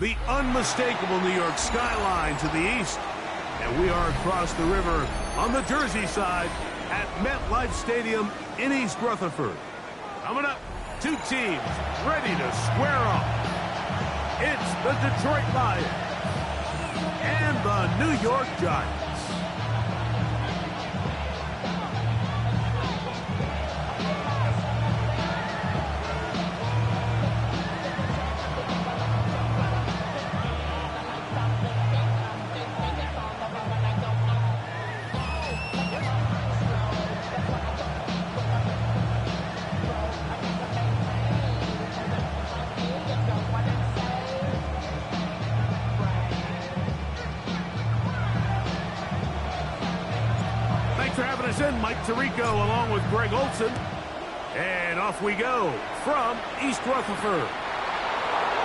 the unmistakable New York skyline to the east. And we are across the river on the Jersey side at MetLife Stadium in East Rutherford. Coming up, two teams ready to square off. It's the Detroit Lions and the New York Giants. Mike Tirico along with Greg Olson. And off we go from East Rutherford.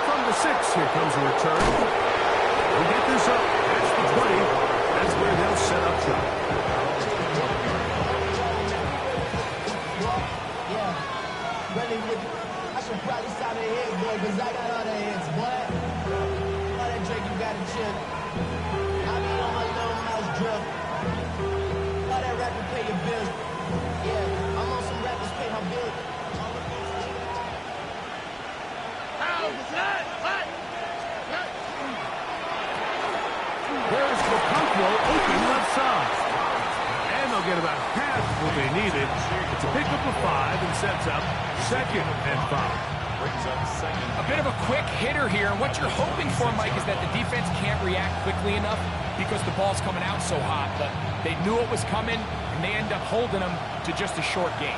From the 6, here comes a return. We'll get this up. That's the 20. That's where they'll set up shop. Yeah. I should probably stop the head, boy, because I got all the heads, boy. All that drink you got to chill. I be on my little mouse drip. All that rapper pay your bills. Yeah, I'm on some rappers pay my bills. There's the pump roll open left side. And they'll get about half what they needed. It's a pickup of 5 and sets up 2nd and 5. A bit of a quick hitter here. And what you're hoping for, Mike, is that the defense can't react quickly enough because the ball's coming out so hot. But they knew it was coming, and they end up holding them to just a short game.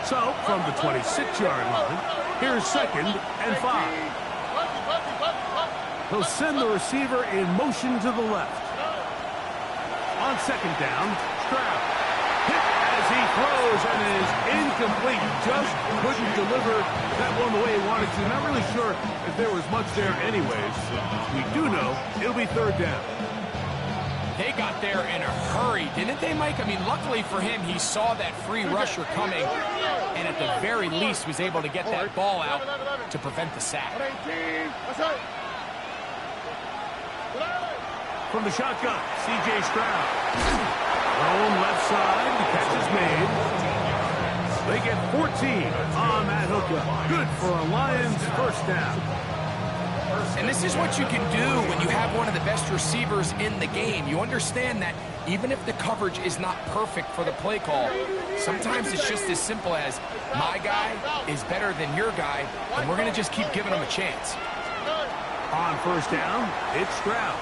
So, from the 26-yard line, here's 2nd and 5. He'll send the receiver in motion to the left. On 2nd down, Stroud. Hit as he throws and is incomplete. Just couldn't deliver that one the way he wanted to. Not really sure if there was much there anyways. We do know it'll be 3rd down. They got there in a hurry, didn't they, Mike? I mean, luckily for him, he saw that free rusher coming and at the very least was able to get that ball out to prevent the sack. From the shotgun, C.J. Stroud. Thrown left side, the catch is made. They get 14 on that hookup. Good for a Lions 1st down. And this is what you can do when you have one of the best receivers in the game. You understand that even if the coverage is not perfect for the play call, sometimes it's just as simple as my guy is better than your guy, and we're going to just keep giving him a chance. On 1st down, it's Stroud.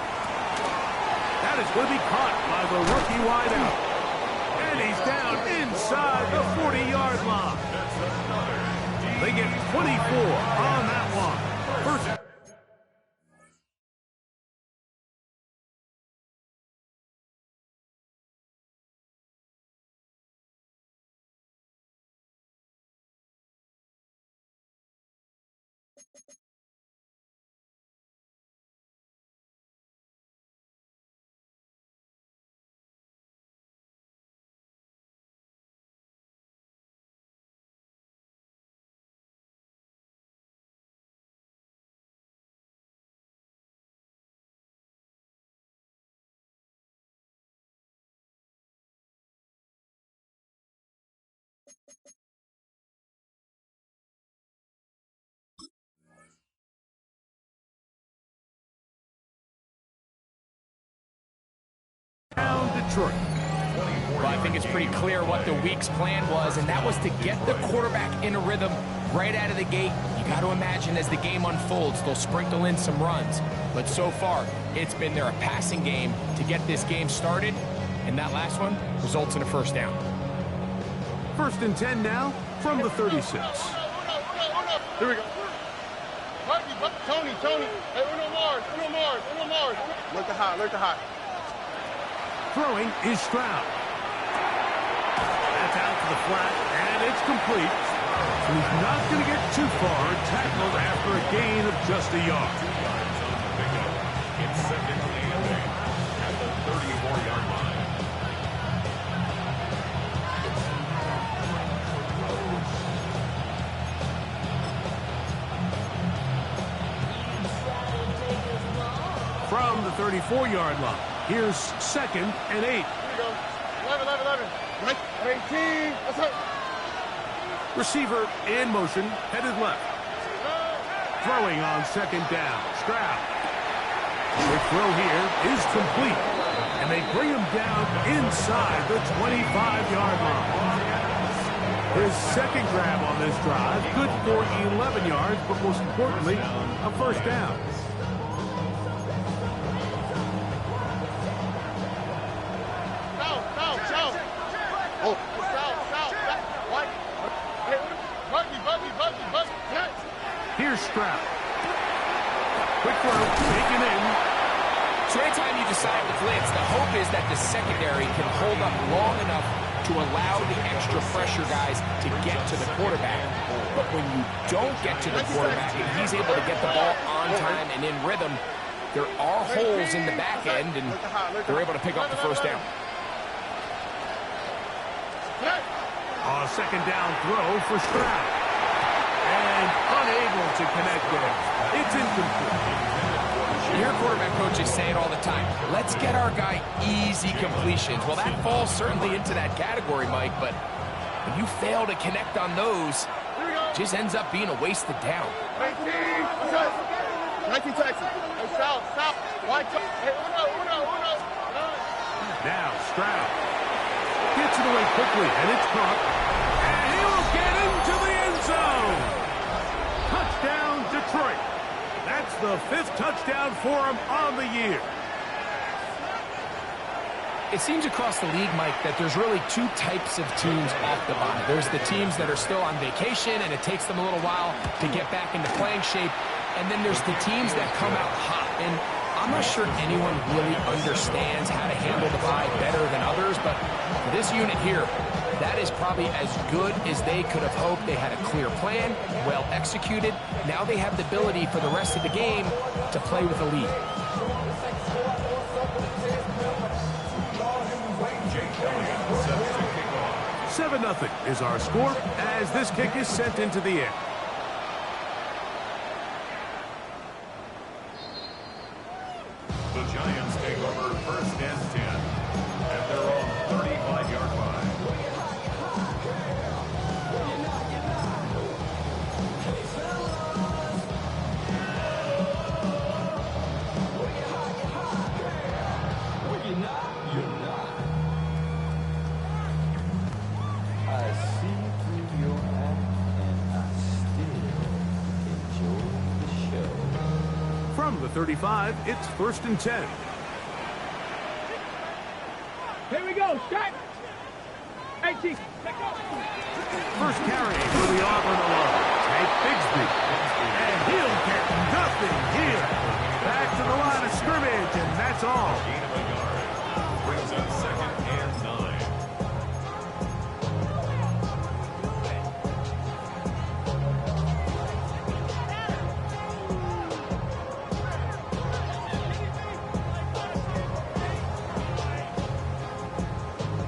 That is going to be caught by the rookie wideout. And he's down inside the 40-yard line. They get 24 on that one. 1st. Detroit. Well, I think it's pretty clear what the week's plan was, and that was to get the quarterback in a rhythm right out of the gate. You got to imagine as the game unfolds, they'll sprinkle in some runs. But so far, it's been their passing game to get this game started, and that last one results in a 1st down. 1st and 10 now from the 36. Here we go. Tony. Hey, Uno Mars. Look to high. Throwing is Stroud. That's out to the flat, and it's complete. So he's not going to get too far, tackled after a gain of just a yard. It's 2nd and 8 at the 34-yard line. 34-yard line. Here's 2nd and 8. Here we go. 11. Right. 18. That's it. Receiver in motion, headed left. Throwing on 2nd down. Stroud. The throw here is complete. And they bring him down inside the 25-yard line. His 2nd grab on this drive, good for 11 yards, but most importantly, a 1st down. South. Oh, south. White. Hey, buggy. Here's Stroud. Quick throw, taken in. So anytime you decide to blitz, the hope is that the secondary can hold up long enough to allow the extra pressure guys to get to the quarterback. But when you don't get to the quarterback and he's able to get the ball on time and in rhythm, there are holes in the back end, and they're able to pick up the 1st down. A 2nd down throw for Stroud. And unable to connect there. It's incomplete. You hear quarterback coaches say it all the time. Let's get our guy easy completions. Well, that falls certainly into that category, Mike, but when you fail to connect on those, it just ends up being a wasted down. 19 Texas. Hey, south. White. Hey, uno. Now Stroud gets it away quickly, and it's caught. And he'll get into the end zone. Touchdown, Detroit. That's the 5th touchdown for him on the year. It seems across the league, Mike, that there's really 2 types of teams off the bye. There's the teams that are still on vacation, and it takes them a little while to get back into playing shape. And then there's the teams that come out hot. And I'm not sure anyone really understands how to handle the bye better than others, but for this unit here, that is probably as good as they could have hoped. They had a clear plan, well executed. Now they have the ability for the rest of the game to play with a lead. Seven 7-0 is our score as this kick is sent into the air. The Giants take over 1st and 10. And they're on 35-yard line. From the 35, it's 1st and 10. Here we go, strike. 18. First carry for the Auburn Alarm. Take Bigsby. And he'll get nothing here. Back to the line of scrimmage, and that's all. Gain of a yard. Brings up 2nd and 9.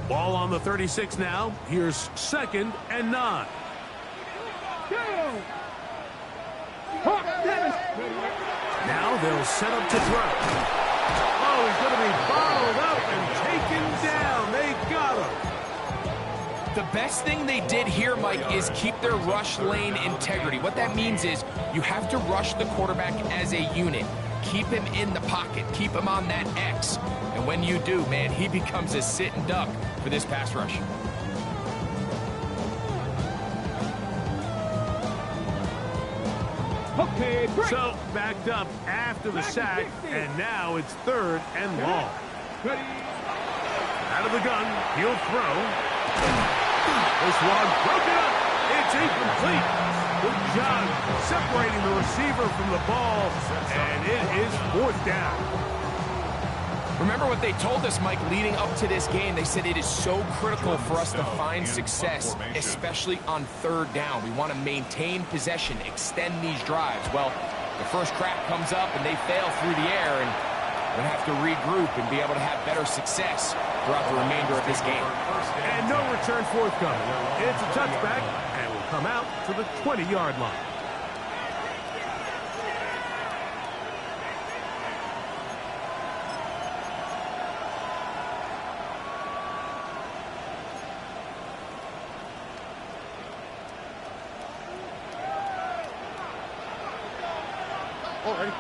Ball on the 36 now. Here's 2nd and 9. Now they'll set up to throw. Oh, he's going to be bottled up and taken down. They got him. The best thing they did here, Mike, is keep their rush lane integrity. What that means is you have to rush the quarterback as a unit. Keep him in the pocket. Keep him on that X. And when you do, man, he becomes a sitting duck for this pass rush. Okay, break. So backed up after the sack, and now it's 3rd and long. Ready. Out of the gun, he'll throw. This one broken up. It's incomplete. Good job separating the receiver from the ball, and it is 4th down. Remember what they told us, Mike, leading up to this game. They said it is so critical for us to find success, especially on 3rd down. We want to maintain possession, extend these drives. Well, the first crack comes up, and they fail through the air, and we're going to have to regroup and be able to have better success throughout the remainder of this game. And no return forthcoming. It's a touchback, and will come out to the 20-yard line. Already.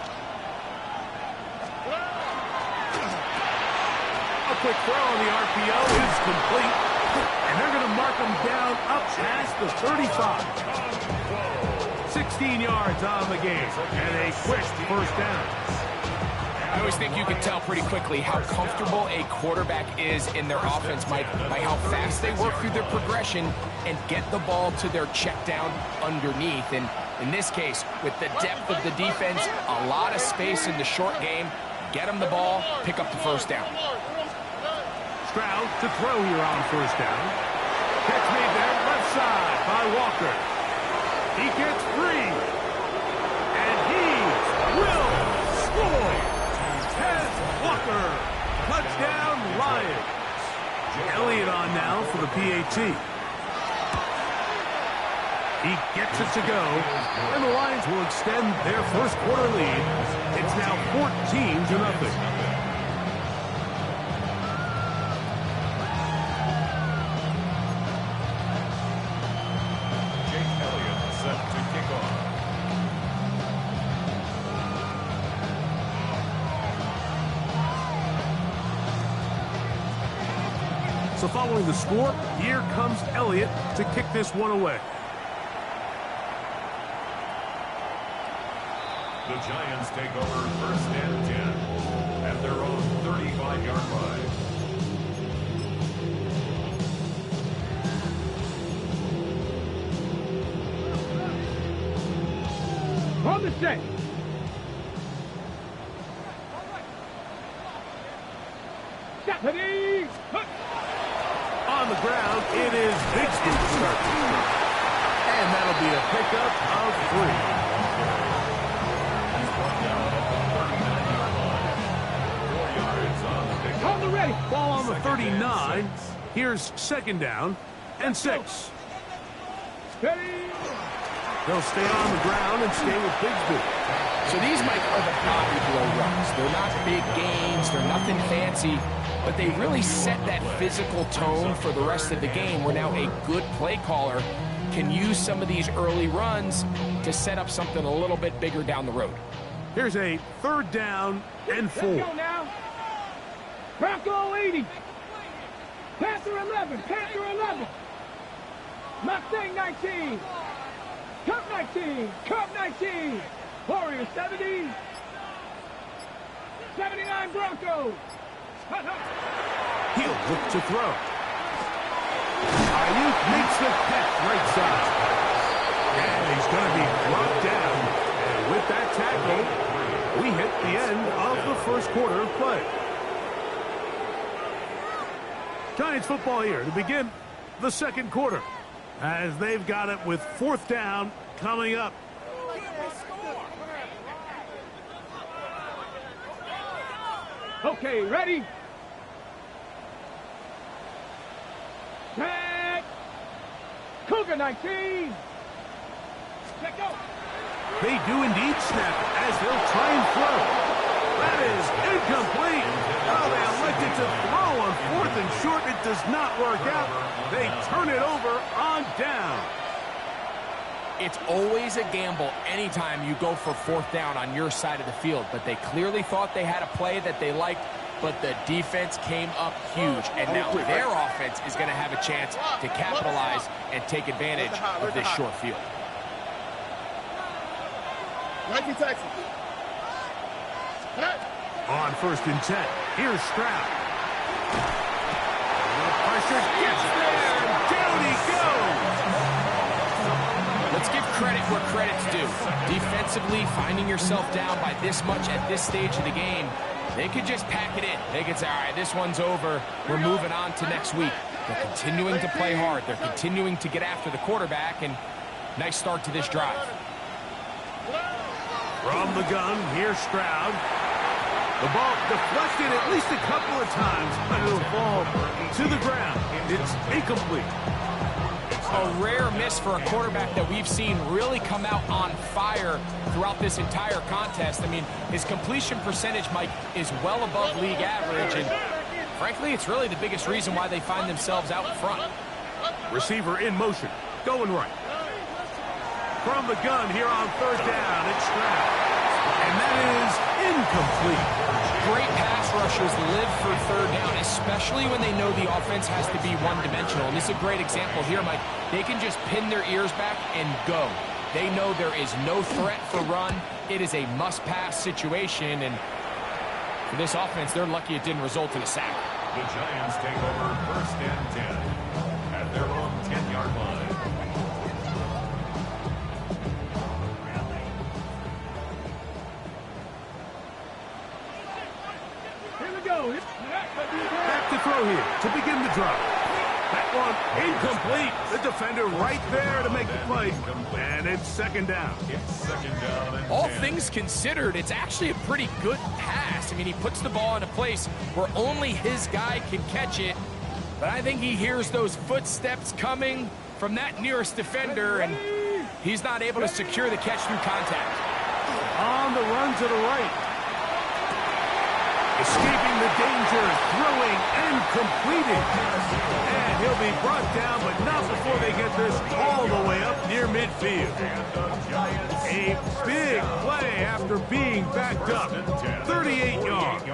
A quick throw on the RPO is complete. And they're going to mark him down up past the 35. 16 yards on the game. And a quick first down. I always think you can tell pretty quickly how comfortable a quarterback is in their offense, Mike, by how fast they work through their progression and get the ball to their check down underneath. And in this case, with the depth of the defense, a lot of space in the short game, get them the ball, pick up the first down. Stroud to throw here on first down. Catch made there, left side by Walker. He gets free. And he will score. Ted Walker. Touchdown, Lions. Elliott on now for the PAT. He gets it to go. And the Lions will extend their first quarter lead. It's now 14-0. So following the score, here comes Elliott to kick this one away. The Giants take over first and 10 at their own 35-yard line. On the set. Stephanie. On the ground, it is Bigsby to start this drive. And that'll be a pickup of 3. On the ready. Ball on the 39. Here's second down and 6. Ready. They'll stay on the ground and stay with Bigsby. So these, Mike, are the body blow runs. They're not big gains. They're nothing fancy. But they really set that physical tone for the rest of the game where now a good play caller can use some of these early runs to set up something a little bit bigger down the road. Here's a third down and 4. Let's go now. Bronco 80. Panther 11. Panther 11. Mustang 19. Cup 19. Cup 19. Warrior 70. 79 Broncos. He'll look to throw. Ayuk makes the catch right side. And he's going to be brought down. And with that tackle, we hit the end of the first quarter of play. Giants football here to begin the second quarter, as they've got it with fourth down coming up. Okay, ready? Set. Cougar 19. Let go. They do indeed snap it as they'll try and throw. That is incomplete. Oh, they elected to throw on 4th and short. It does not work out. They turn it over on down. It's always a gamble anytime you go for fourth down on your side of the field, but they clearly thought they had a play that they liked, but the defense came up huge, and now their offense is going to have a chance to capitalize and take advantage of this short field. Nike Texas. On 1st and 10, here's Stroud. The pressure gets there. Down he goes. Let's give credit where credit's due. Defensively, finding yourself down by this much at this stage of the game, they could just pack it in. They could say, all right, this one's over. We're moving on to next week. They're continuing to play hard. They're continuing to get after the quarterback, and nice start to this drive. From the gun, here's Stroud. The ball deflected at least a couple of times, but it'll fall to the ground. It's incomplete. A rare miss for a quarterback that we've seen really come out on fire throughout this entire contest. I mean, his completion percentage, Mike, is well above league average, and frankly, it's really the biggest reason why they find themselves out in front. Receiver in motion, going right. From the gun here on 3rd down, it's Stroud. And that is incomplete. Great pass rushers live for third down, especially when they know the offense has to be one-dimensional. And this is a great example here, Mike. They can just pin their ears back and go. They know there is no threat for run. It is a must-pass situation, and for this offense, they're lucky it didn't result in a sack. The Giants take over 1st and 10 at their own 10-yard line. Here we go. Back to throw here to begin the drive. That one incomplete. The defender right there to make the play. And it's 2nd down. It's 2nd down and All 10. things considered, it's actually a pretty good pass. I mean, he puts the ball in a place where only his guy can catch it. But I think he hears those footsteps coming from that nearest defender, and he's not able to secure the catch through contact. On the run to the right. Escaping the danger, throwing and completing. And he'll be brought down, but not before they get this all the way up near midfield. A big play after being backed up. 38 yards.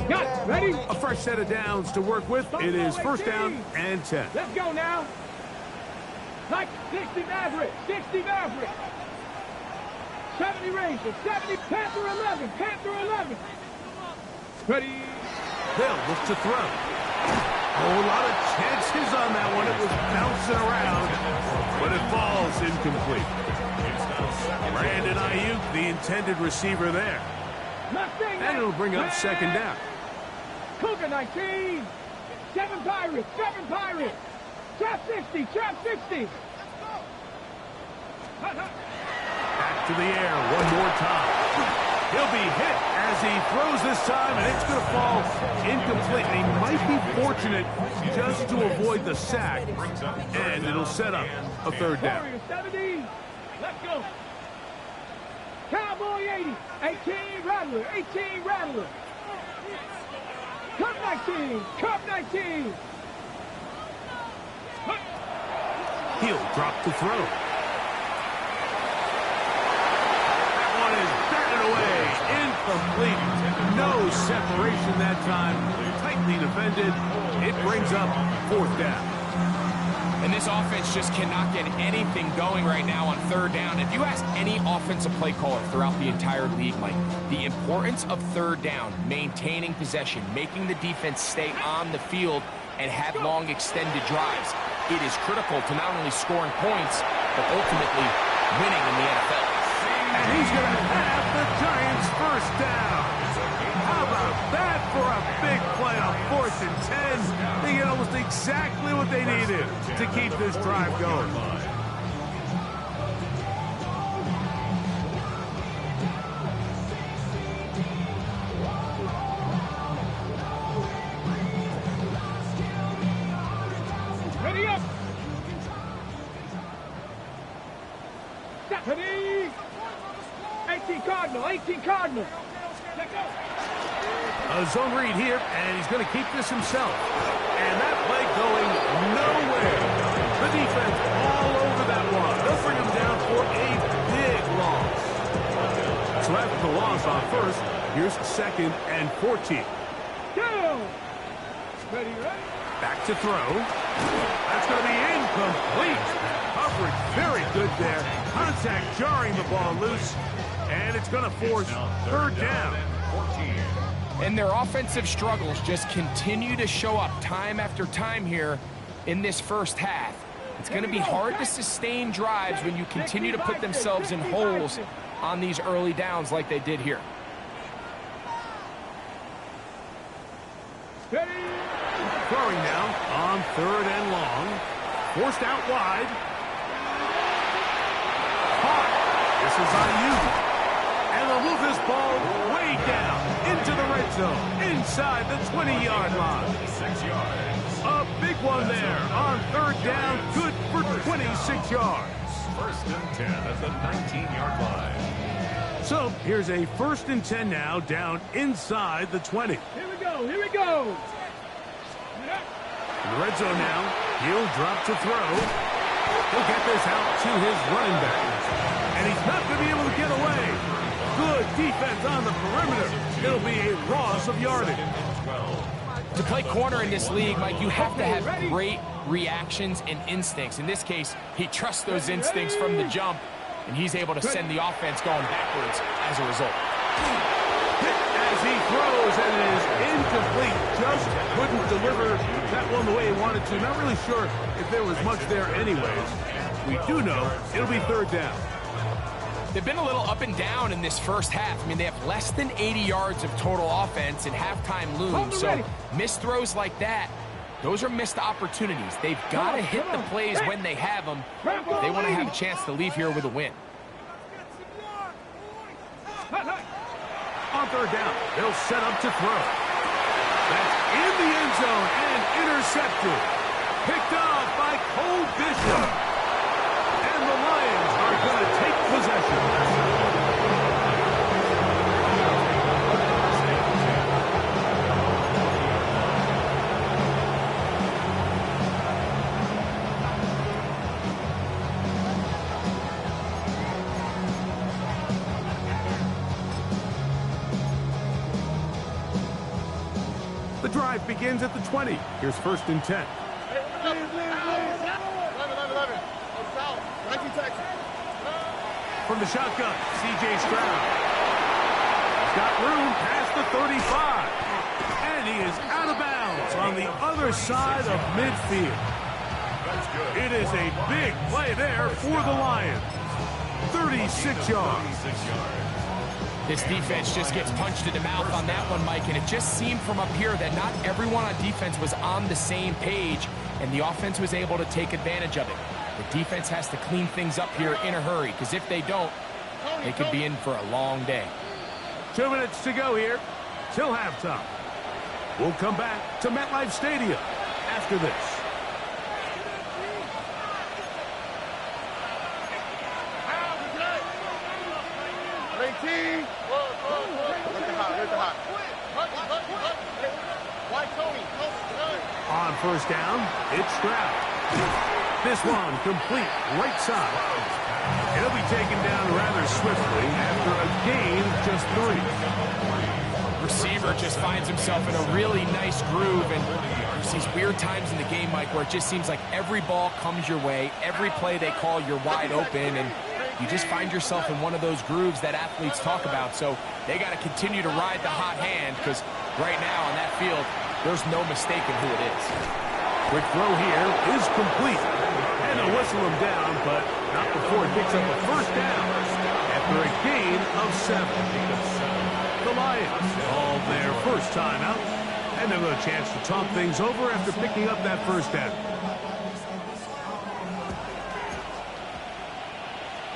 Got it. Ready? A fresh set of downs to work with. It is 1st down and 10. Let's go now. Like 60 Maverick. 60 Maverick. 70 Ranger. 70 Panther 11. Panther 11. Ready? Hill looks to throw. Oh, a lot of chances on that one. It was bouncing around, but it falls incomplete. Brandon Ayuk, the intended receiver there. And it'll bring up 2nd down. Cougar 19. 7 Pirates. 7 Pirates. Trap 60. Trap 60. Back to the air one more time. He'll be hit as he throws this time, and it's going to fall incomplete. And he might be fortunate just to avoid the sack, and it'll set up a 3rd down. Warrior 70. Let's go. Cowboy 80. 18 Rattler. 18 Rattler. Cup 19. Cup 19. He'll drop to throw. That one is batted away. Incomplete. No separation that time. Tightly defended. It brings up 4th down. And this offense just cannot get anything going right now on 3rd down. If you ask any offensive play caller throughout the entire league, Mike, the importance of 3rd down, maintaining possession, making the defense stay on the field, and have long extended drives. It is critical to not only scoring points, but ultimately winning in the NFL. And he's going to have the Giants' 1st down. How about that for a big play on 4th and 10? They get almost exactly what they needed to keep this drive going. Ready up. Ready. 18 Cardinal. 18 Cardinal. Let go. A zone read here, and he's going to keep this himself. And that play going nowhere. The defense all over that one. They'll bring him down for a big loss. So after the loss on 1st, here's 2nd and 14. Down. Ready, ready. Back to throw. That's going to be incomplete. Coverage very good there. Contact jarring the ball loose. And it's going to force 3rd down. And their offensive struggles just continue to show up time after time here in this 1st half. It's going to be hard to sustain drives when you continue to put themselves in holes on these early downs like they did here. Throwing now on 3rd and long. Forced out wide. Caught. This is Ayuk. And they'll move this ball way down into the red zone, inside the 20-yard line. 6 yards. A big one there on 3rd down, good for 26 yards. 1st and 10 at the 19-yard line. So here's a 1st and 10 now, down inside the 20. Here we go. Here we go. In the red zone now, he'll drop to throw. He'll get this out to his running back. And he's not going to be able to get away. Good defense on the perimeter. It'll be a loss of yardage. To play corner in this league, Mike, you have to have great reactions and instincts. In this case, he trusts those instincts from the jump, and he's able to send the offense going backwards as a result. As he throws, and it is incomplete. Just couldn't deliver that one the way he wanted to. Not really sure if there was much there anyways. We do know it'll be third down. They've been a little up and down in this first half. I mean, they have less than 80 yards of total offense and halftime looms. So missed throws like that, those are missed opportunities. They've got to hit the plays when they have them if they want to have a chance to leave here with a win. On third down, they'll set up to throw. That's in the end zone and intercepted. Picked off by Cole Bishop. And the Lions are going to take possession. The drive begins at the 20. Here's 1st and 10. From the shotgun, C.J. Stroud. He's got room past the 35. And he is out of bounds on the other side of midfield. It is a big play there for the Lions. 36 yards. This defense just gets punched in the mouth on that one, Mike, and it just seemed from up here that not everyone on defense was on the same page, and the offense was able to take advantage of it. The defense has to clean things up here in a hurry, because if they don't, they could be in for a long day. 2 minutes to go here till halftime. We'll come back to MetLife Stadium after this. On first down, it's Stroud. This one complete right side. He'll be taken down rather swiftly after a gain of just 3. Receiver just finds himself in a really nice groove, and there's these weird times in the game, Mike, where it just seems like every ball comes your way, every play they call, you're wide open, and you just find yourself in one of those grooves that athletes talk about. So they got to continue to ride the hot hand, because right now on that field, there's no mistaking who it is. Quick throw here is complete. And they'll whistle him down, but not before he picks up a first down after a gain of 7. The Lions all their first time out, and they've got a chance to talk things over after picking up that first down.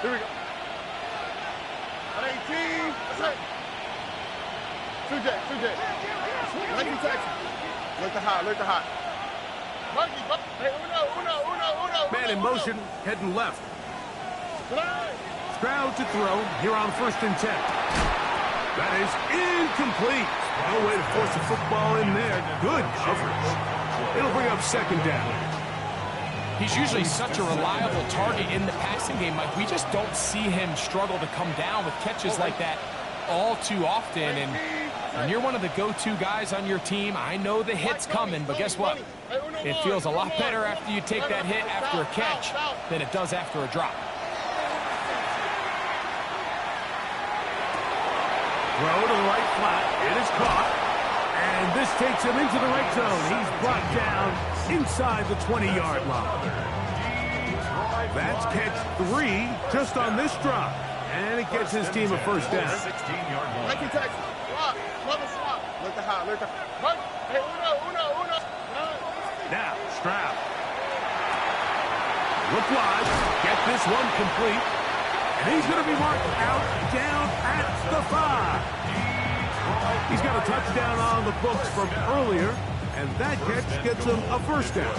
Here we go. 18. That's it. 2J. 19 Texas. Look the hot. Hey, uno. Man in motion, heading left. Stroud to throw here on 1st and 10. That is incomplete. No way to force the football in there. Good coverage. It'll bring up 2nd down. He's usually such a reliable target in the passing game, Mike. We just don't see him struggle to come down with catches like that all too often. And when you're one of the go-to guys on your team, I know the hit's coming, but guess what? It feels a lot better after you take that hit after a catch than it does after a drop. Throw to the right flat. It is caught. And this takes him into the red zone. He's brought down inside the 20-yard line. That's catch 3 just on this drop. And it gets his team a first down. 16-yard line. Look the hot. Hey, uno. Now, Stroud. Look wide. Get this one complete. And he's going to be marked out down at the 5. He's got a touchdown on the books from earlier, and that catch gets him a first down.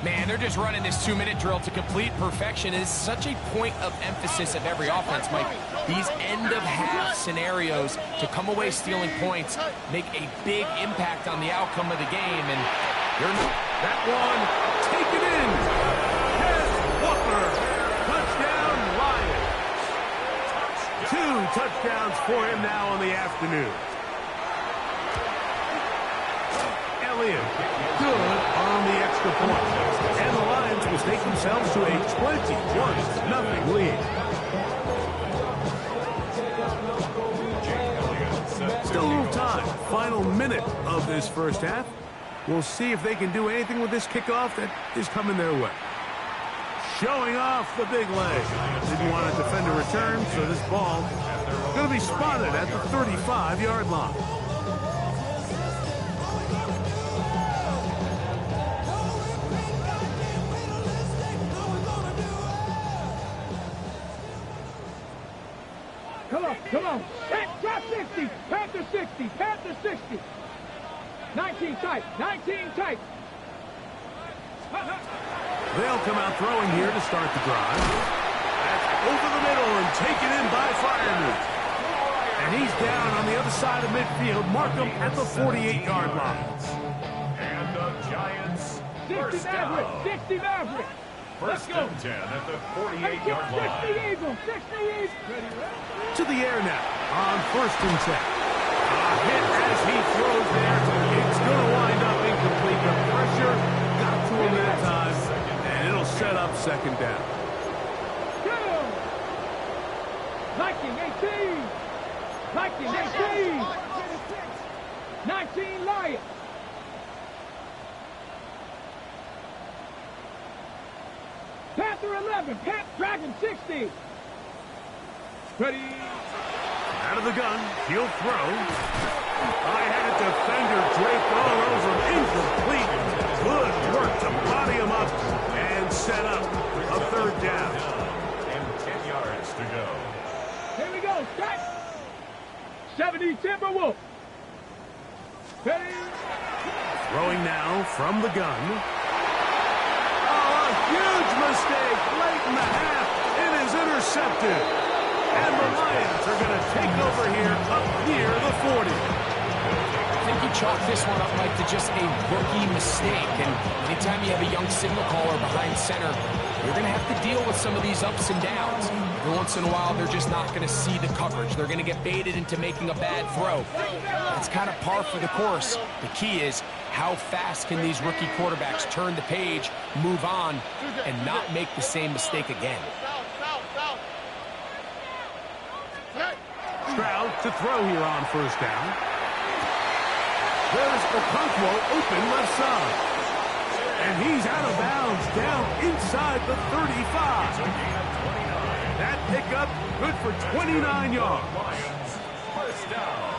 Man, they're just running this 2-minute drill to complete perfection. It is such a point of emphasis of every offense, Mike. These end-of-half scenarios to come away stealing points make a big impact on the outcome of the game, and they're That one, taken in. Here's Walker. Touchdown, Lions. 2 touchdowns for him now on the afternoon. Elliott, good on the extra point. And the Lions will take themselves to a 21-0 lead. Still a little time. Final minute of this first half. We'll see if they can do anything with this kickoff that is coming their way. Showing off the big leg. Didn't want to defend a return, so this ball is going to be spotted at the 35-yard line. Come on. Drop 60. Panther 60. Panther 60. 19 tight. 19 tight. They'll come out throwing here to start the drive. That's over the middle and taken in by Fireman. And he's down on the other side of midfield. Mark him at the 48-yard line. And the Giants first 60 down. Maverick. 60 Maverick. First and 10 at the 48-yard 60 line. Eagle. 60 Eagle. To the air now on first and 10. A hit as he throws there. It's going to wind up incomplete. The pressure got to him that time, and it'll set up second down. Go. Viking 18. Viking 18. 19 Lions. Panther 11. Dragon 60. Ready. Out of the gun, he'll throw. I had a defender draped all over him. Incomplete. Good work to body him up and set up a third down. And 10 yards to go. Here we go. Strike. 70 Timberwolf. Ready. Throwing now from the gun. Oh, a huge mistake late in the half. It is intercepted. And the Lions are going to take over here up near the 40. I think you chalk this one up, Mike, to just a rookie mistake. And anytime you have a young signal caller behind center, you're going to have to deal with some of these ups and downs. Every once in a while, they're just not going to see the coverage. They're going to get baited into making a bad throw. It's kind of par for the course. The key is how fast can these rookie quarterbacks turn the page, move on, and not make the same mistake again. Stroud to throw here on first down. There's Okonkwo open left side. And he's out of bounds down inside the 35. That pickup good for 29 yards. First down.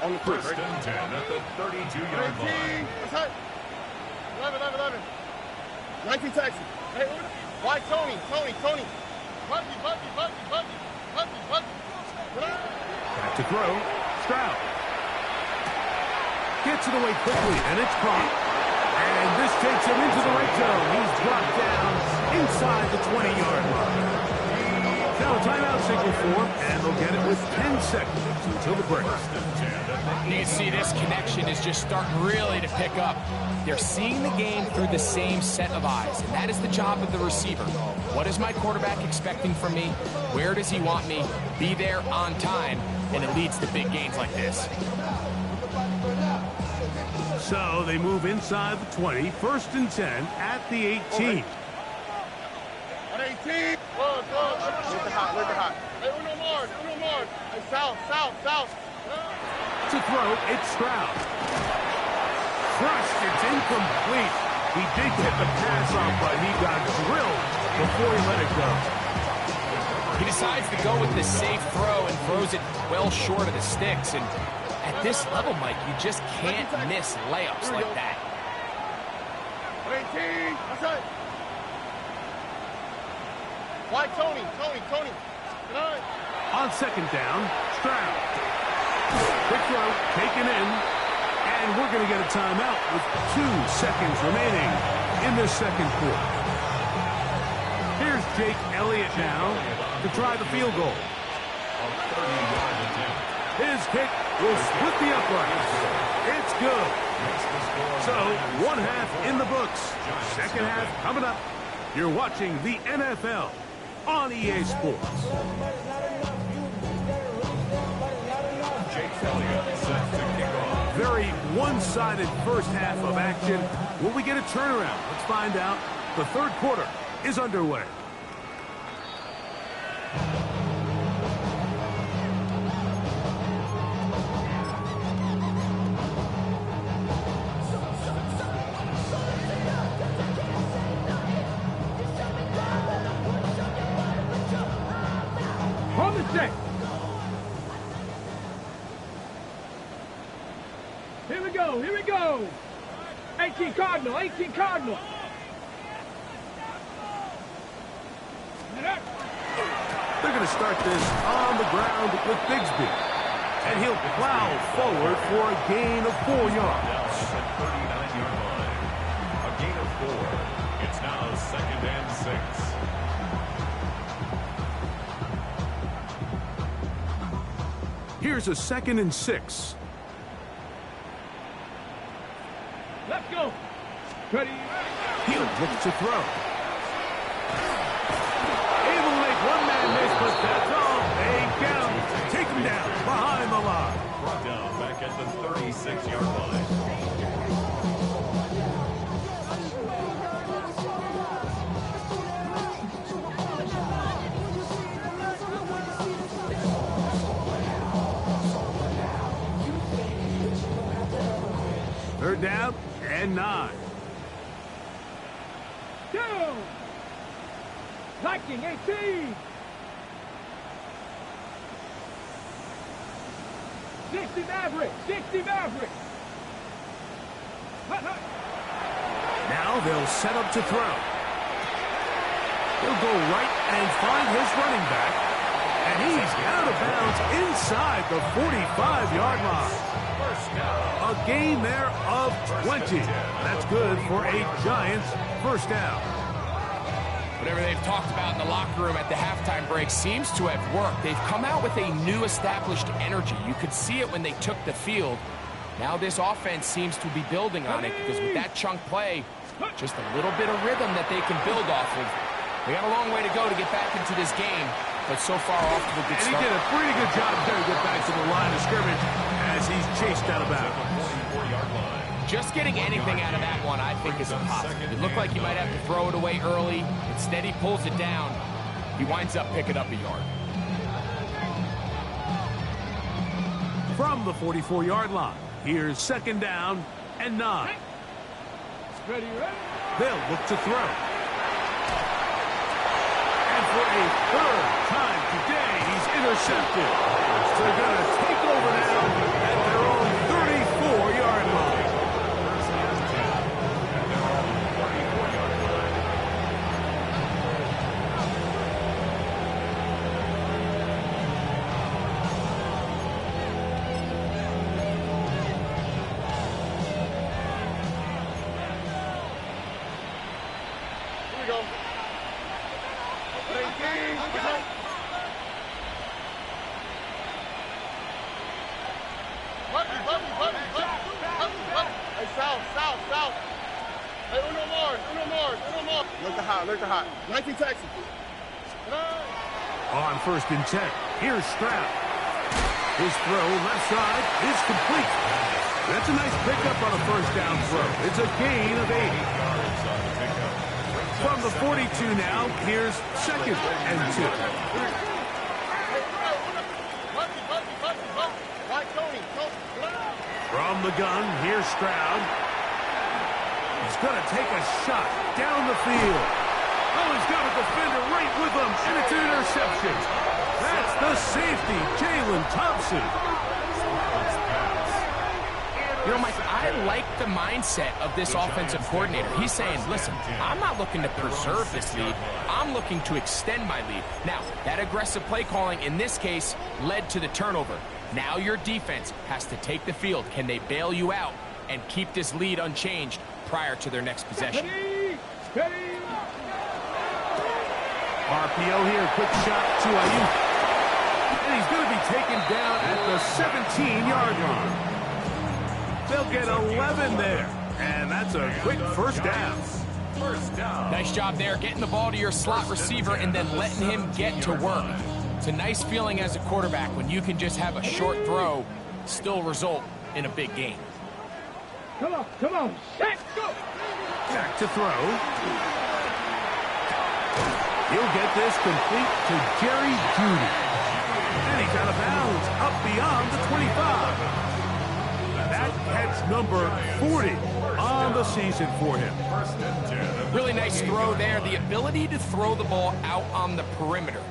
On the first. First and 10 at the 32-yard line. 11. 19 Texas. Hey, why Tony? Buggy. Back to throw. Stroud. Gets it away quickly, and it's caught. And this takes him into the red zone. He's dropped down inside the 20-yard line. Now a timeout signal for him, and they'll get it with 10 seconds until the break. You can see this connection is just starting really to pick up. They're seeing the game through the same set of eyes, and that is the job of the receiver. What is my quarterback expecting from me? Where does he want me? Be there on time, and it leads to big gains like this. So they move inside the 20, first and 10 at the 18. At 18. Look the hot. Hey, Uno Mars. Hey, south. To throw, it's Stroud. Crushed, it's incomplete. He did get the pass off, but he got drilled before he let it go. He decides to go with the safe throw and throws it well short of the sticks. And at this level, Mike, you just can't miss layups like that. 18. That's right. Why Tony? Good night. On second down, Stroud. Quick throw, taken in. And we're going to get a timeout with 2 seconds remaining in the second quarter. Here's Jake Elliott now to try the field goal. His kick will split the uprights. It's good. So, one half in the books. Second half coming up. You're watching the NFL on EA Sports. Very one-sided first half of action. Will we get a turnaround? Let's find out. The third quarter is underway. On the set. Here we go, here we go. 18 Cardinal, 18 Cardinal. They're going to start this on the ground with Bigsby. And he'll plow forward for a gain of 4 yards. At 39-yard line. A gain of 4. It's now 2nd and 6. Here's a 2nd and 6. Let's go. Ready. He'll look to throw. Able to make one man miss, but that's all. They count. Take him down behind the line. Brought down back at the 36-yard line. Third down and 9. Down. Liking 18. 60 Maverick, 60 Maverick. Hut, hut. Now they'll set up to throw. He'll go right and find his running back. And he's out of bounds inside the 45-yard line. A gain there of 20. That's good for a Giants first down. Whatever they've talked about in the locker room at the halftime break seems to have worked. They've come out with a new established energy. You could see it when they took the field. Now this offense seems to be building on it because with that chunk play, just a little bit of rhythm that they can build off of. They got a long way to go to get back into this game, but so far off to a good start. And he did a pretty good job there to get back to the line of scrimmage as he's chased out of bounds. Just getting anything out of that one, I think, is a positive. It looked like he might have to throw it away early. Instead, he pulls it down. He winds up picking up a yard. From the 44-yard line, here's 2nd down and 9. Ready, ready. They'll look to throw. And for a third time today, he's intercepted. They're going to take over now at their own 34-yard line. Here we go. 18. Hey, south. Hey, uno more. Look to hot. 19 Texas. On 1st and 10, here's Stroud. His throw left side is complete. That's a nice pickup on a first down throw. It's a gain of 80. From the 42 now, here's 2nd and 2. From the gun, here's Stroud. He's going to take a shot down the field. Oh, he's got a defender right with him, and it's an interception. That's the safety, Jalen Thompson. You know, Mike, I like the mindset of this offensive coordinator. He's saying, listen, I'm not looking to preserve this lead. I'm looking to extend my lead. Now, that aggressive play calling in this case led to the turnover. Now your defense has to take the field. Can they bail you out and keep this lead unchanged prior to their next possession? RPO here, quick shot to Ayuk. And he's going to be taken down at the 17-yard line. They'll get 11 there. And that's a quick first down. First down. Nice job there, getting the ball to your slot receiver and then letting him get to work. It's a nice feeling as a quarterback when you can just have a short throw, still result in a big game. Come on, set, go! Back to throw. He'll get this complete to Jerry Jeudy. And he's out of bounds, up beyond the 25. That catch number 40 on the season for him. First and 10. Really nice throw there. The ability to throw the ball out on the perimeter.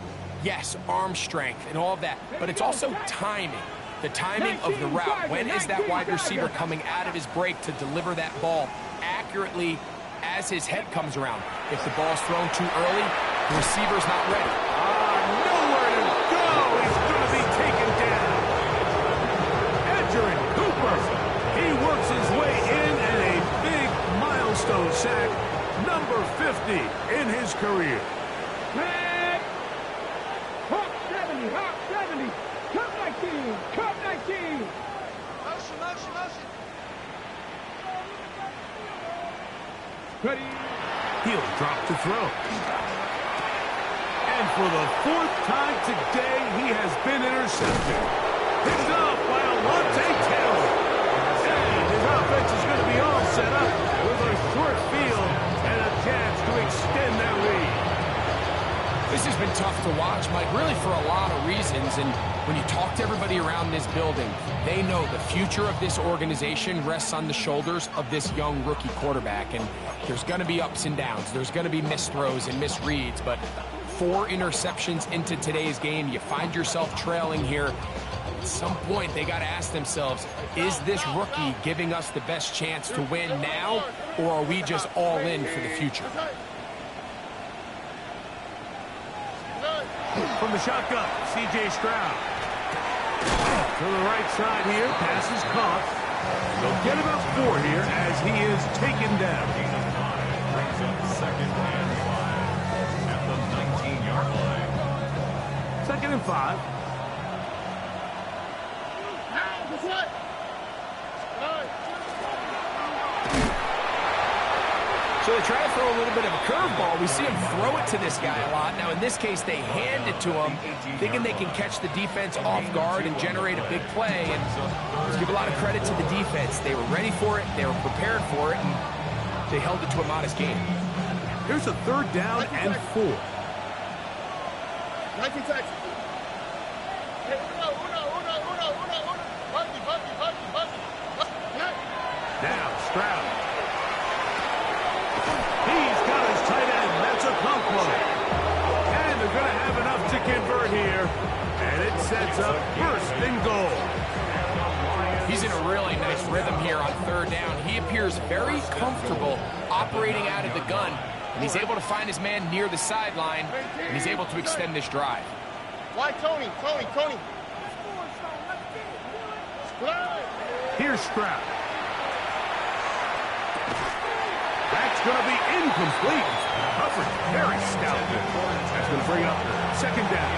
Yes, arm strength and all of that, but it's also timing. The timing of the route. When is that wide receiver coming out of his break to deliver that ball accurately as his head comes around? If the ball's thrown too early, the receiver's not ready. Nowhere to go. He's going to be taken down. Edgerrin Cooper. He works his way in and a big milestone sack. Number 50 in his career. Tag! Hawk 70, Hawk 70. Cup 19, Cup 19. Motion. Ready? He'll drop to throw. And for the fourth time today, he has been intercepted. Picked up by Alontae Taylor. And his offense is going to be all set up with a short field and a chance to extend that lead. This has been tough to watch, Mike, really for a lot of reasons. And when you talk to everybody around this building, they know the future of this organization rests on the shoulders of this young rookie quarterback. And there's going to be ups and downs. There's going to be missed throws and misreads. But 4 interceptions into today's game, you find yourself trailing here. At some point, they got to ask themselves, is this rookie giving us the best chance to win now, or are we just all in for the future? From the shotgun, C.J. Stroud. To the right side here, pass is caught. They'll get about 4 here as he is taken down. Brings up second and 5 at the 19-yard line. Second and 5. So they try to throw a little bit of a curveball. We see him throw it to this guy a lot. Now, in this case, they hand it to him, thinking they can catch the defense off guard and generate a big play. And let's give a lot of credit to the defense. They were ready for it, they were prepared for it, and they held it to a modest game. Here's a third down and 4. 19 seconds. Hey, uno. Buggy. Now, Stroud. He's got his tight end. That's a Conquo. And they're going to have enough to convert here. And it sets up first and goal. He's in a really nice rhythm here on third down. He appears very comfortable operating out of the gun. And he's able to find his man near the sideline. And he's able to extend this drive. Why, Tony? Here's Stroud. That's going to be incomplete. Coverage very stout. That's going to bring up second down.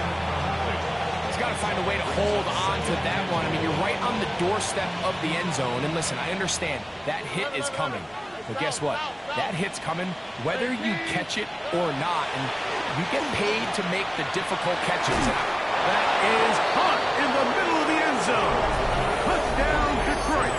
He's got to find a way to hold on to that one. I mean, you're right on the doorstep of the end zone. And listen, I understand that hit is coming. But guess what? That hit's coming whether you catch it or not. And you get paid to make the difficult catches. That is caught in the middle of the end zone. Touchdown, Detroit.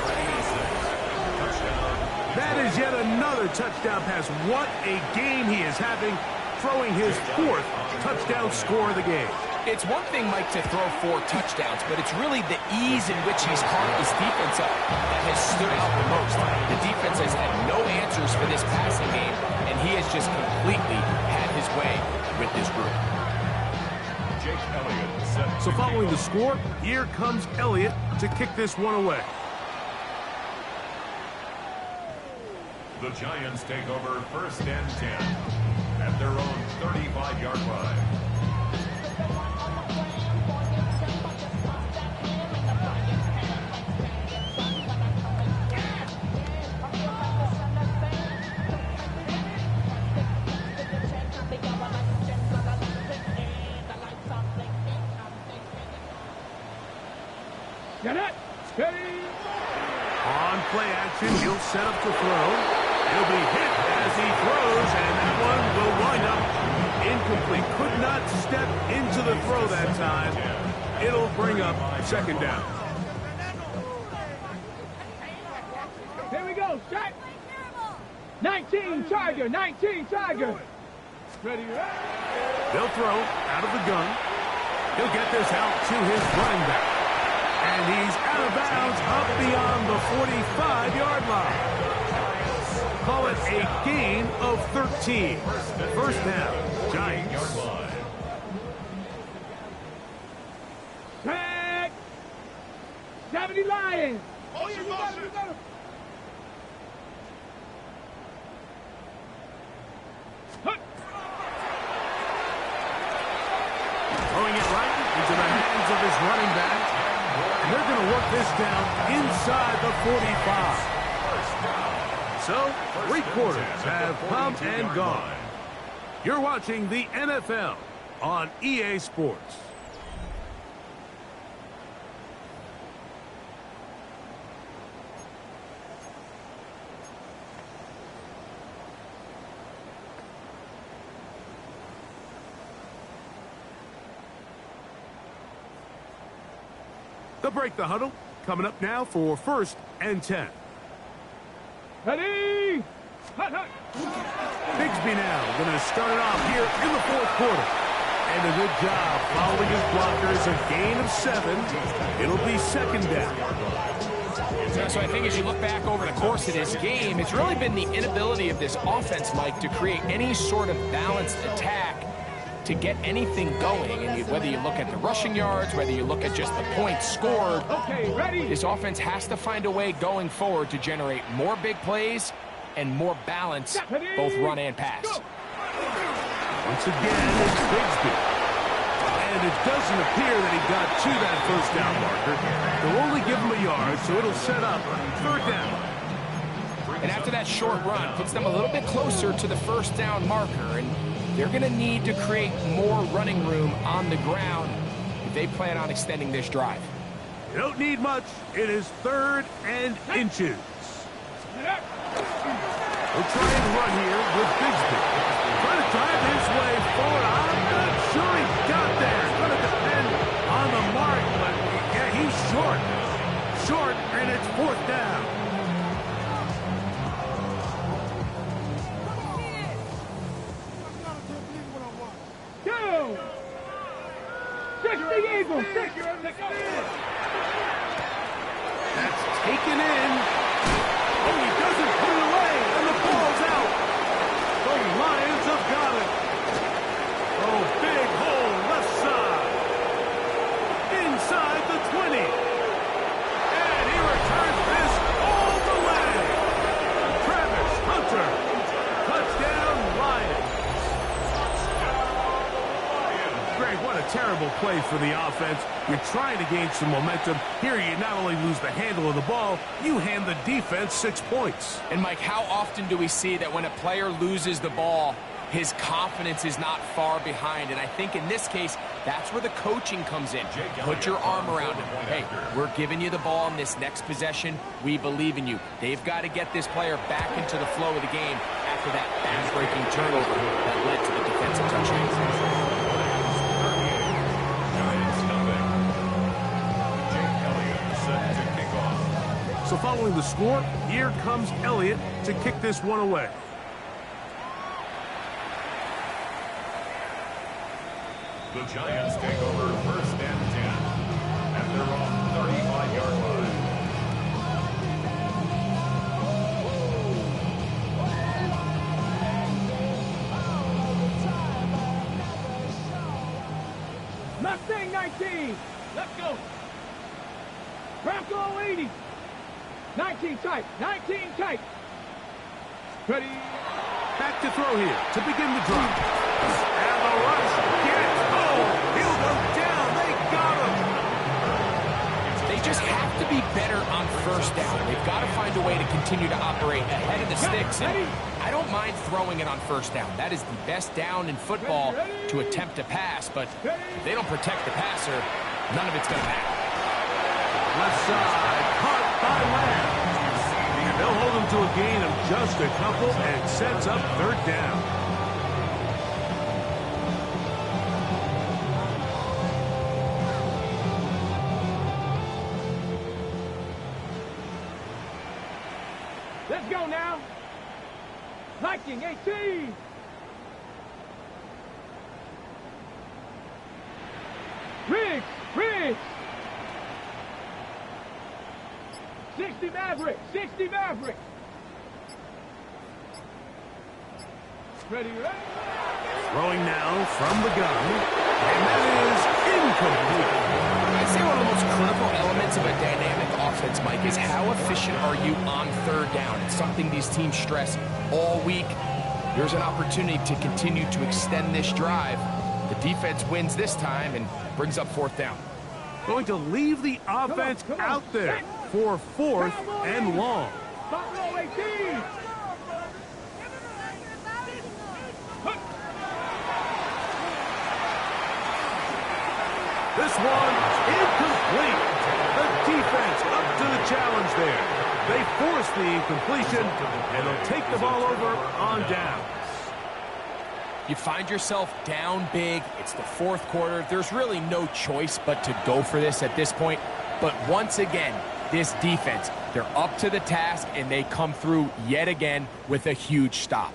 That is yet another touchdown pass. What a game he is having, throwing his 4th touchdown score of the game. It's one thing, Mike, to throw 4 touchdowns, but it's really the ease in which he's caught this defense up that has stood out the most. The defense has had no answers for this passing game, and he has just completely had his way with this group. Jake Elliott set So following the score, here comes Elliott to kick this one away. The Giants take over first and 10 at their own 35-yard line. Get it. Steady. On play action, he'll set up to throw. He'll be hit as he throws, and that one will wind up incomplete. Could not step into the throw that time. It'll bring up second down. Here we go, shot. 19 Tiger, 19 Tiger. Ready, They'll throw out of the gun. He'll get this out to his running back. And he's out of bounds up beyond the 45-yard line. Call it a gain of 13. First down, Giants. Tag. 70 Lions. Motion, motion. Throwing it right into the hands of his running back. And they're going to work this down inside the 45. So, 3 quarters have come and gone. You're watching the NFL on EA Sports. They'll break the huddle. Coming up now for 1st and 10. Ready. Hut, hut. Bigsby now going to start it off here in the 4th quarter. And a good job following his blockers. A gain of 7. It'll be second down. So I think as you look back over the course of this game, it's really been the inability of this offense, Mike, to create any sort of balanced attack to get anything going. And whether you look at the rushing yards, whether you look at just the points scored, Okay, ready. this offense has to find a way going forward to generate more big plays and more balance, both run and pass. Once again, it's Bigsby. And it doesn't appear that he got to that first down marker. They'll only give him a yard, so it'll set up 3rd down. And after that short run, puts them a little bit closer to the first down marker. And they're going to need to create more running room on the ground if they plan on extending this drive. You don't need much. It is 3rd and inches. We'll try and run here with Bigsby. Trying to drive his way forward. I'm not sure he got there. It's going to depend on the mark, but yeah, he's short. Short, and it's 4th down. Go. 60 Eagles. 60. That's taken in. Oh, he doesn't put it away, and the ball's out. The Lions have got it. Oh, big hole left side. Inside the 20. And he returns this all the way. Travis Hunter. Touchdown, Lions. Greg, what a terrible play for the offense. You're trying to gain some momentum. Here you not only lose the handle of the ball, you hand the defense 6 points. And, Mike, how often do we see that when a player loses the ball, his confidence is not far behind? And I think in this case, that's where the coaching comes in. Put your arm around him. Hey, we're giving you the ball in this next possession. We believe in you. They've got to get this player back into the flow of the game after that back-breaking turnover that led to the defensive touchdown. So following the score, here comes Elliott to kick this one away. The Giants take over 1st and 10 at their own 35-yard line. Mustang 19. Let's go. Bronco 80. 19 tight. 19 tight. Ready. Back to throw here to begin the drive. And the rush gets home. He'll go down. They got him. They just have to be better on 1st down. They've got to find a way to continue to operate ahead of the sticks. And I don't mind throwing it on 1st down. That is the best down in football to attempt to pass. But if they don't protect the passer, none of it's going to matter. Left side, caught by Lamb. to a gain of just a couple and sets up third down. Let's go now. Viking 18. Riggs. 60 Maverick. Ready. Throwing now from the gun. And that is incomplete. I'd say one of the most critical elements of a dynamic offense, Mike, is how efficient are you on third down. It's something these teams stress all week. There's an opportunity to continue to extend this drive. The defense wins this time and brings up fourth down. Going to leave the offense Come on. out there for fourth and long. Buffalo 18. This one incomplete. The defense up to the challenge there. They force the incompletion, and they'll take the ball over on down. You find yourself down big. It's the fourth quarter. There's really no choice but to go for this at this point. But once again, this defense, they're up to the task, and they come through yet again with a huge stop.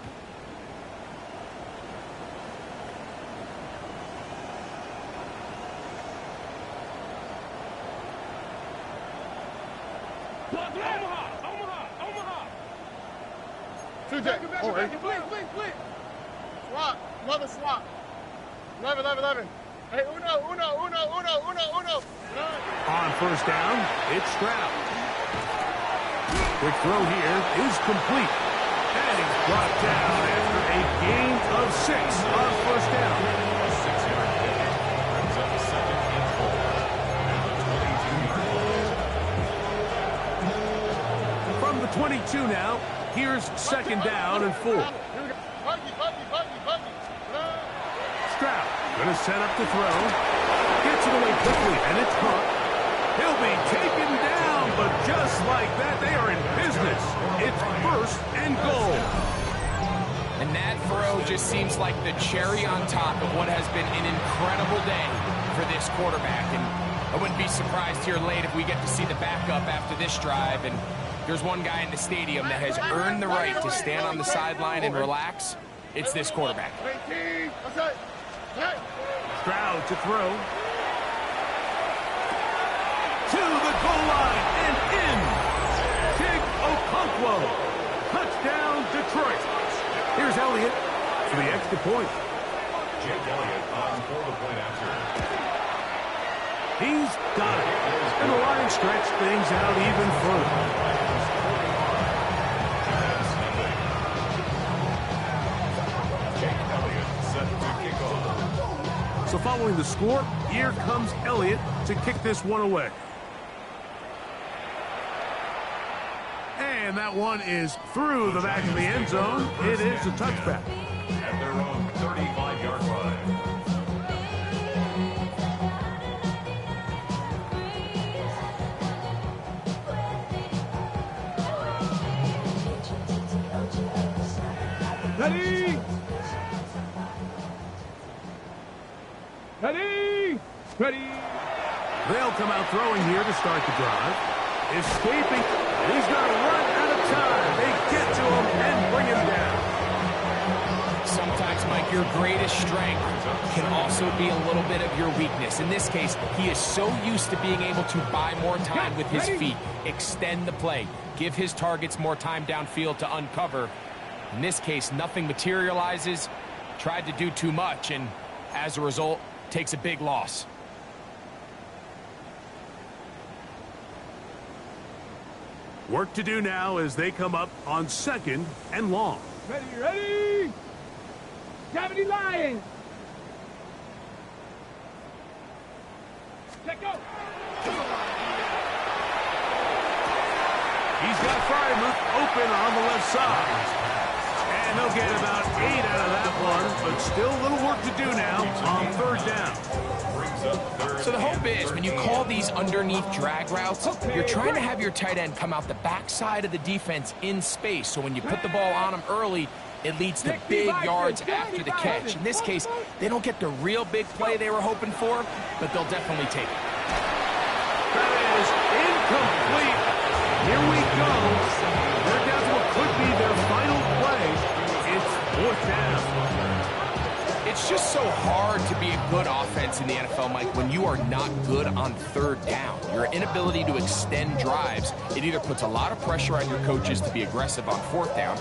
Omaha. TJ. Oh, hey. Blitz. Swap. Another swap. 11. Hey, uno. On first down, it's Stroud. Quick throw here is complete. And he's brought down after a gain of 6 on first down. A 6-yard gain brings up a second and 4 at the 22-yard line. From the 22 now, here's second down and 4. Buggy. Stroud going to set up the throw. Gets it away quickly, and it's caught. He'll be taken down, but just like that, they are in business. It's first and goal. And that throw just seems like the cherry on top of what has been an incredible day for this quarterback. And I wouldn't be surprised here late if we get to see the backup after this drive. And there's one guy in the stadium that has earned the right to stand on the sideline and relax. It's this quarterback. 18. What's that? Hey. Stroud to throw. To the goal line and in. Tig Okonkwo. Touchdown, Detroit. Here's Elliott for the extra point. Jake Elliott on for the point after. He's got it. And the Lions stretch things out even further. So following the score, here comes Elliott to kick this one away. And that one is through the back of the end zone. It is a touchback. At their own 35-yard line. Ready. They'll come out throwing here to start the drive. Escaping. He's going to run out of time. They get to him and bring him down. Sometimes, Mike, your greatest strength can also be a little bit of your weakness. In this case, he is so used to being able to buy more time with his feet, extend the play, give his targets more time downfield to uncover. In this case, nothing materializes, tried to do too much, and as a result, takes a big loss. Work to do now as they come up on second and long. Ready. 70 Lions. Check go. He's got Frymuth open on the left side. And they'll get about 8 out of that one, but still a little work to do now on third down. So the hope is when you call these underneath drag routes, you're trying to have your tight end come out the backside of the defense in space. So when you put the ball on him early, it leads to big yards after the catch. In this case, they don't get the real big play they were hoping for, but they'll definitely take it. That is incomplete. Here we go. They're down to what could be their final play. It's 4th down. It's just so hard to be a good offense in the NFL, Mike, when you are not good on 3rd down. Your inability to extend drives, it either puts a lot of pressure on your coaches to be aggressive on 4th down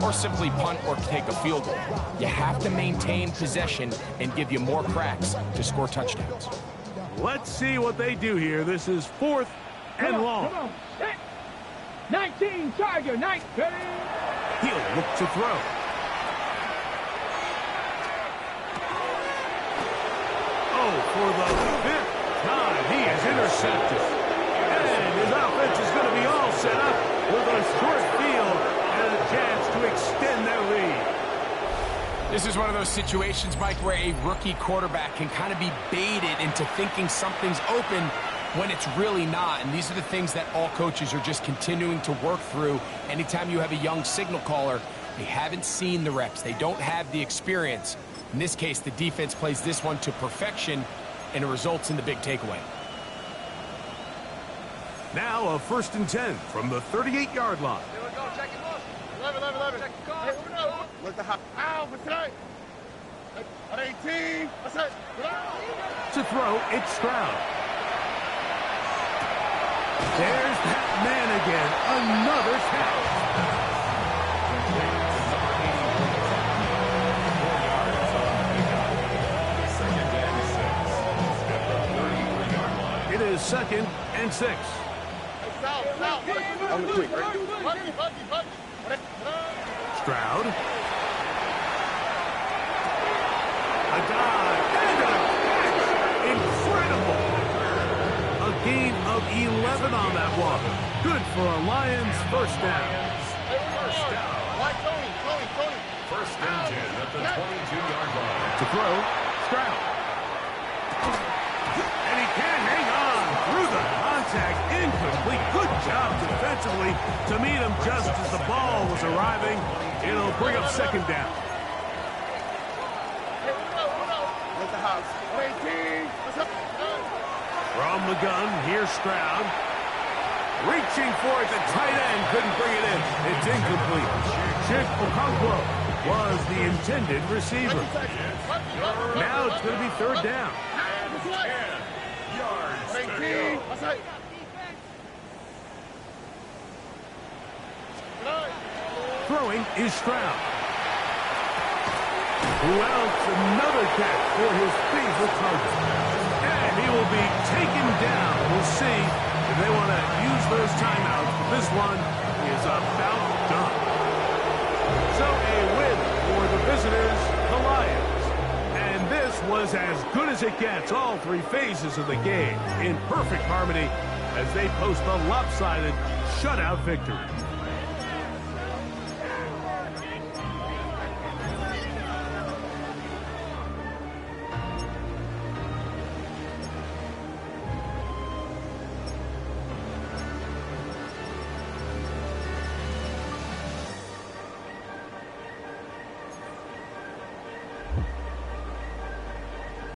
or simply punt or take a field goal. You have to maintain possession and give you more cracks to score touchdowns. Let's see what they do here. This is 4th and long. Come on. Set. 19, Tiger, 19. He'll look to throw. For the 5th time, he is intercepted. And his offense is going to be all set up with a short field and a chance to extend their lead. This is one of those situations, Mike, where a rookie quarterback can kind of be baited into thinking something's open when it's really not. And these are the things that all coaches are just continuing to work through. Anytime you have a young signal caller, they haven't seen the reps. They don't have the experience. In this case, the defense plays this one to perfection, and it results in the big takeaway. Now a 1st and 10 from the 38-yard line. Here we go. Check it off. 11. Hey, no. Look the hot. Ow, what's that? At 18. What's that? To throw, it's Stroud. There's that man again. Another catch. It is 2nd and 6. On the quick, right? Stroud. A dive and a catch. Incredible. A gain of 11 on that one. Good for a Lions 1st down. Tony. 1st and 10 at the 22-yard line. To throw, Stroud. And he can't hang on through the contact. Incomplete. Good job defensively to meet him just as the ball was arriving. It'll bring up 2nd down. With the house. 18. What's up? From the gun, here's Stroud. Reaching for it, the tight end couldn't bring it in. It's incomplete. Chip Okonkwo was the intended receiver. Now it's going to be 3rd down. 18. What's that? Throwing is Stroud. Well, it's another catch for his favorite target. And he will be taken down. We'll see if they want to use those timeouts. This one is about done. So a win for the visitors, the Lions. And this was as good as it gets. All 3 phases of the game in perfect harmony as they post a lopsided shutout victory.